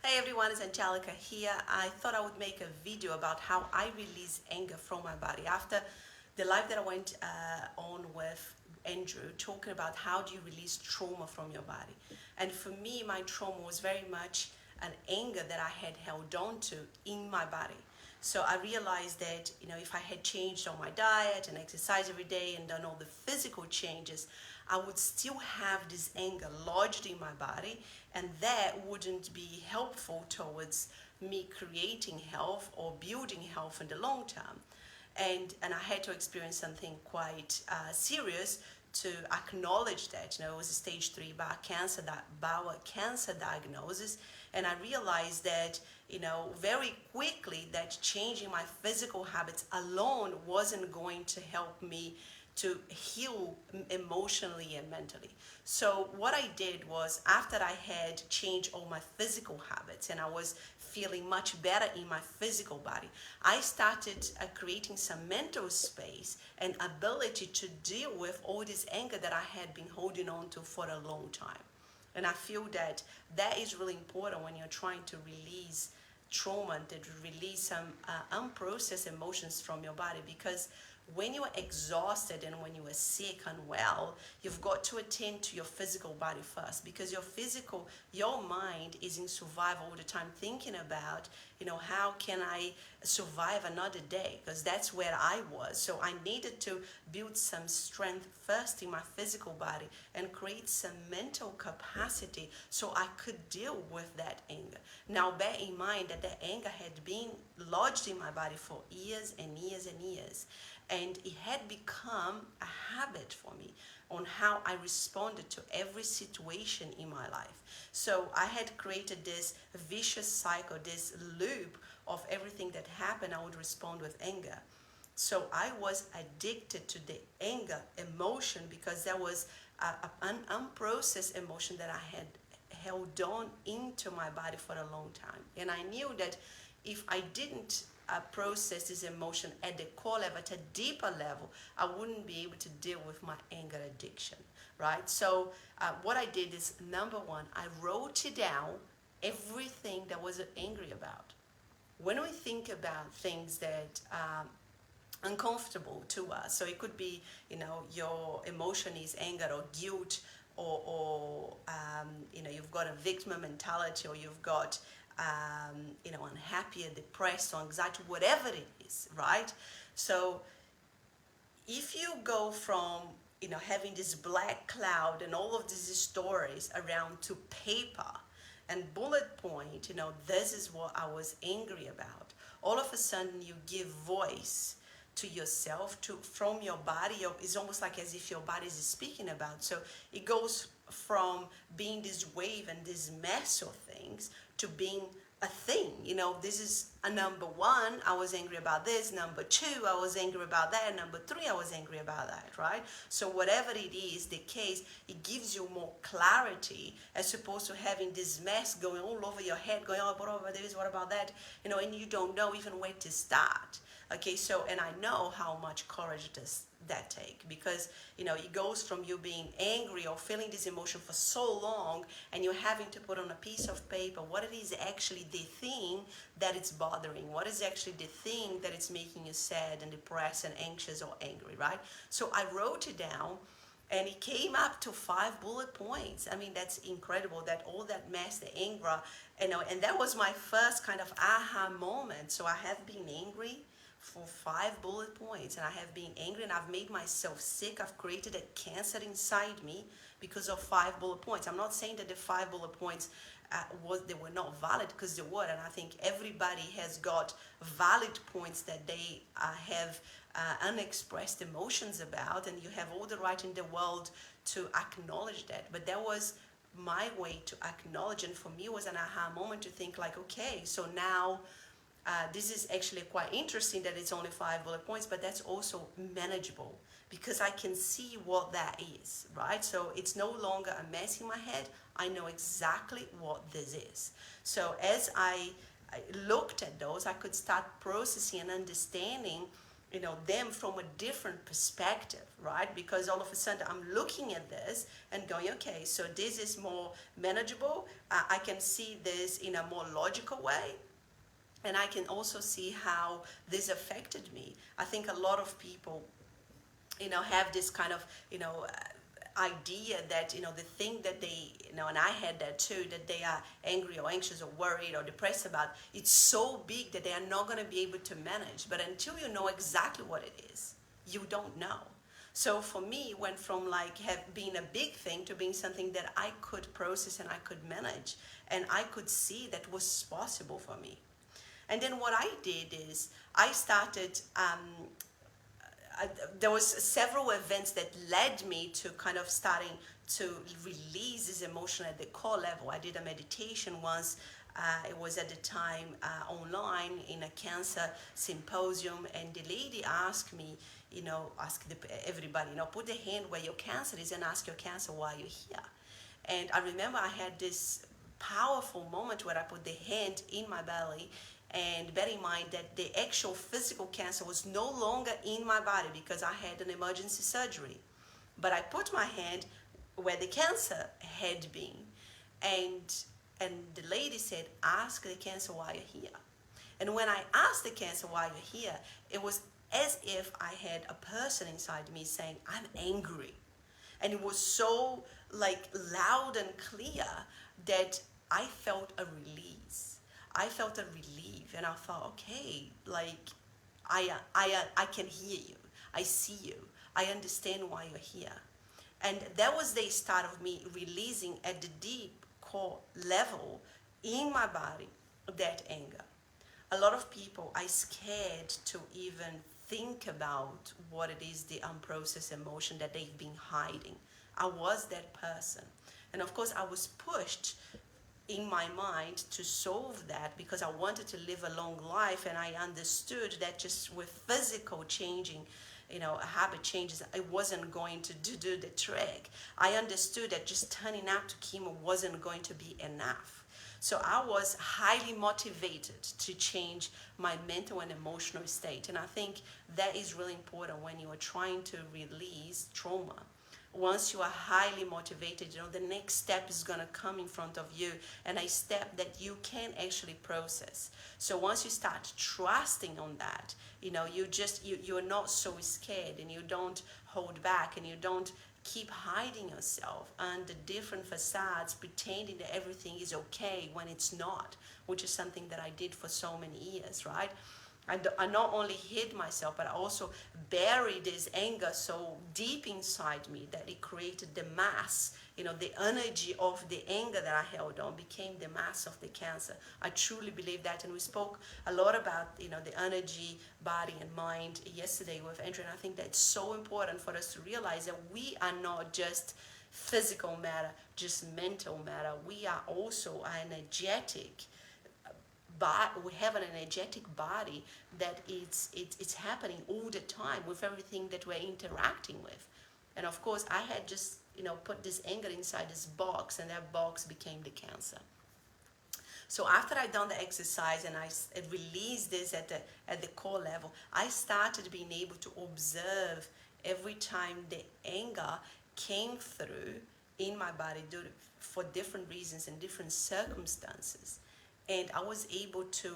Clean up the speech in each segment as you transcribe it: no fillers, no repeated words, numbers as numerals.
Hey everyone, it's Angelica here. I thought I would make a video about how I release anger from my body after the live that I went on with Andrew, talking about how do you release trauma from your body. And for me, my trauma was very much an anger that I had held on to in my body. So I realized that, if I had changed on my diet and exercise every day and done all the physical changes, I would still have this anger lodged in my body, and that wouldn't be helpful towards me creating health or building health in the long term. And I had to experience something quite serious to acknowledge that. It was a stage 3 bowel cancer diagnosis, and I realized that very quickly that changing my physical habits alone wasn't going to help me to heal emotionally and mentally. So what I did was, after I had changed all my physical habits and I was feeling much better in my physical body, I started creating some mental space and ability to deal with all this anger that I had been holding on to for a long time. And I feel that that is really important when you're trying to release trauma and to release some unprocessed emotions from your body, because when you are exhausted and when you are sick, unwell, you've got to attend to your physical body first, because your mind is in survival all the time, thinking about, how can I survive another day? Because that's where I was. So I needed to build some strength first in my physical body and create some mental capacity so I could deal with that anger. Now, bear in mind that the anger had been lodged in my body for years and years and years. And it had become a habit for me on how I responded to every situation in my life. So I had created this vicious cycle, this loop of everything that happened, I would respond with anger. So I was addicted to the anger emotion because there was an unprocessed emotion that I had held on into my body for a long time. And I knew that if I didn't process this emotion at the core level, at a deeper level, I wouldn't be able to deal with my anger addiction, right? So what I did is, number one, I wrote it down, everything that I was angry about. When we think about things that uncomfortable to us, so it could be, your emotion is anger or guilt, or you've got a victim mentality, or you've got unhappy or depressed or anxiety, whatever it is, right? So if you go from, having this black cloud and all of these stories around to paper and bullet point, this is what I was angry about. All of a sudden you give voice to yourself, from your body. It's almost like as if your body is speaking about. So it goes from being this wave and this mess of things to being a thing. This is a number one, I was angry about this. Number two, I was angry about that. Number three, I was angry about that, right? So whatever it is, the case, it gives you more clarity as opposed to having this mess going all over your head, going, oh, what about this, what about that? And you don't know even where to start. Okay, so, and I know how much courage does that take, because it goes from you being angry or feeling this emotion for so long, and you're having to put on a piece of paper what it is actually the thing that it's bothering, what is actually the thing that it's making you sad and depressed and anxious or angry, right? So I wrote it down, and it came up to 5 bullet points. I mean, that's incredible, that all that mess, the anger, and that was my first kind of aha moment. So I have been angry for 5 bullet points, and I have been angry, and I've made myself sick. I've created a cancer inside me because of 5 bullet points. I'm not saying that the 5 bullet points they were not valid, because they were, and I think everybody has got valid points that they have unexpressed emotions about, and you have all the right in the world to acknowledge that. But that was my way to acknowledge, and for me it was an aha moment to think like, okay, so now this is actually quite interesting that it's only 5 bullet points, but that's also manageable because I can see what that is, right? So it's no longer a mess in my head. I know exactly what this is. So as I looked at those, I could start processing and understanding them from a different perspective, right? Because all of a sudden I'm looking at this and going, okay, so this is more manageable. I can see this in a more logical way. And I can also see how this affected me. I think a lot of people, have this kind of, idea that, the thing that they, and I had that too, that they are angry or anxious or worried or depressed about, it's so big that they are not going to be able to manage. But until you know exactly what it is, you don't know. So for me, it went from being a big thing to being something that I could process and I could manage. And I could see that was possible for me. And then what I did is I started, there was several events that led me to kind of starting to release this emotion at the core level. I did a meditation once. It was at the time online in a cancer symposium, and the lady asked me, everybody, put the hand where your cancer is and ask your cancer why you're here. And I remember I had this powerful moment where I put the hand in my belly, and bear in mind that the actual physical cancer was no longer in my body because I had an emergency surgery. But I put my hand where the cancer had been. And the lady said, ask the cancer why you're here. And when I asked the cancer why you're here, it was as if I had a person inside me saying, I'm angry. And it was so loud and clear that I felt a release. I felt a relief, and I thought, okay, I can hear you. I see you. I understand why you're here. And that was the start of me releasing at the deep core level in my body that anger. A lot of people are scared to even think about what it is, the unprocessed emotion that they've been hiding. I was that person. And of course, I was pushed in my mind to solve that because I wanted to live a long life, and I understood that just with physical changing, habit changes, it wasn't going to do the trick. I understood that just turning up to chemo wasn't going to be enough. So I was highly motivated to change my mental and emotional state. And I think that is really important when you are trying to release trauma. Once you are highly motivated, the next step is going to come in front of you, and a step that you can actually process. So once you start trusting on that, you're not so scared, and you don't hold back, and you don't keep hiding yourself under different facades, pretending that everything is okay when it's not, which is something that I did for so many years, right? I not only hid myself, but I also buried this anger so deep inside me that it created the mass. The energy of the anger that I held on became the mass of the cancer. I truly believe that, and we spoke a lot about the energy, body, and mind yesterday with Andrew. And I think that's so important for us to realize that we are not just physical matter, just mental matter. We are also energetic. But we have an energetic body that it's happening all the time with everything that we're interacting with. And of course, I had just put this anger inside this box, and that box became the cancer. So after I done the exercise and I released this at the core level, I started being able to observe every time the anger came through in my body for different reasons and different circumstances. And I was able to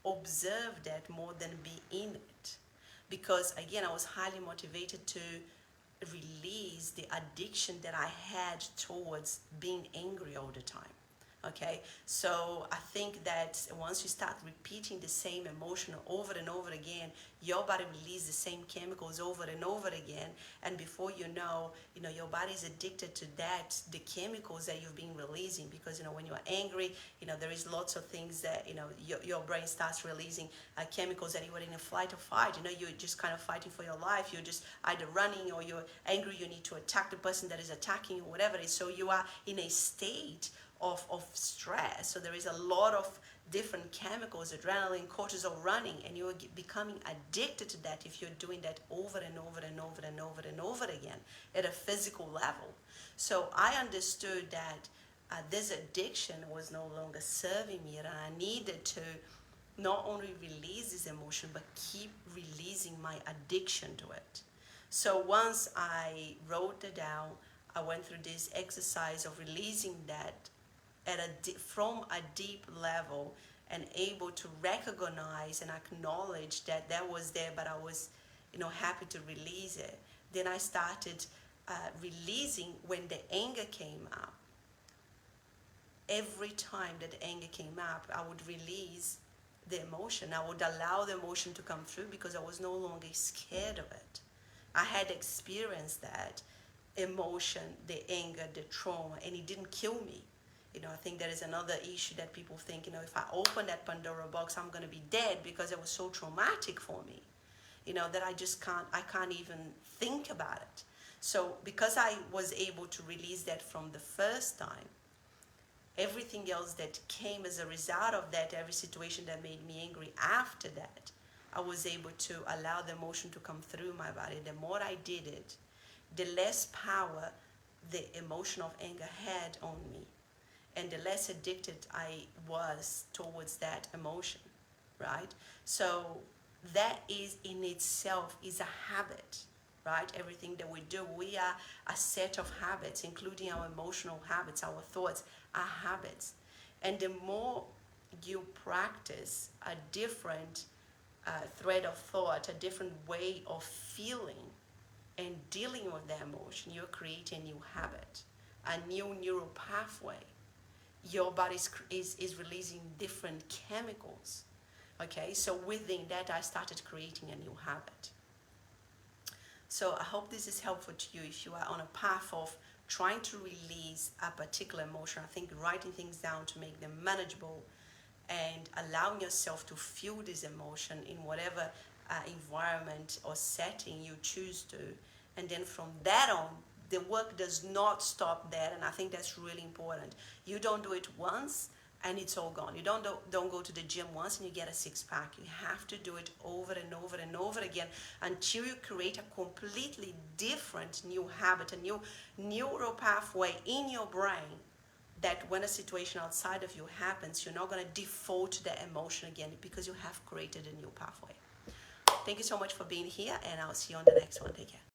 observe that more than be in it. Because again, I was highly motivated to release the addiction that I had towards being angry all the time. Okay, so I think that once you start repeating the same emotion over and over again, your body releases the same chemicals over and over again, and before you know, your body is addicted to that, the chemicals that you've been releasing. Because when you are angry, there is lots of things that your brain starts releasing chemicals that you are in a flight or fight. You're just kind of fighting for your life. You're just either running, or you're angry. You need to attack the person that is attacking you, whatever it is. So you are in a state of stress. So there is a lot of different chemicals, adrenaline, cortisol running, and you're becoming addicted to that if you're doing that over and over and over and over and over again at a physical level. So I understood that this addiction was no longer serving me, and I needed to not only release this emotion, but keep releasing my addiction to it. So once I wrote it down, I went through this exercise of releasing that from a deep level, and able to recognize and acknowledge that that was there, but I was, happy to release it. Then I started releasing when the anger came up. Every time that anger came up, I would release the emotion. I would allow the emotion to come through because I was no longer scared of it. I had experienced that emotion, the anger, the trauma, and it didn't kill me. I think there is another issue that people think, if I open that Pandora box, I'm going to be dead because it was so traumatic for me, that I can't even think about it. So because I was able to release that from the first time, everything else that came as a result of that, every situation that made me angry after that, I was able to allow the emotion to come through my body. The more I did it, the less power the emotion of anger had on me, and the less addicted I was towards that emotion, right? So that is in itself is a habit, right? Everything that we do, we are a set of habits, including our emotional habits, our thoughts are habits. And the more you practice a different thread of thought, a different way of feeling and dealing with the emotion, you're creating a new habit, a new neural pathway. Your body is releasing different chemicals. Okay, so within that, I started creating a new habit. So I hope this is helpful to you if you are on a path of trying to release a particular emotion. I think writing things down to make them manageable and allowing yourself to feel this emotion in whatever environment or setting you choose to. And then from that on, the work does not stop there, and I think that's really important. You don't do it once and it's all gone. You don't go to the gym once and you get a six-pack. You have to do it over and over and over again until you create a completely different new habit, a new neural pathway in your brain, that when a situation outside of you happens, you're not going to default to the emotion again because you have created a new pathway. Thank you so much for being here, and I'll see you on the next one. Take care.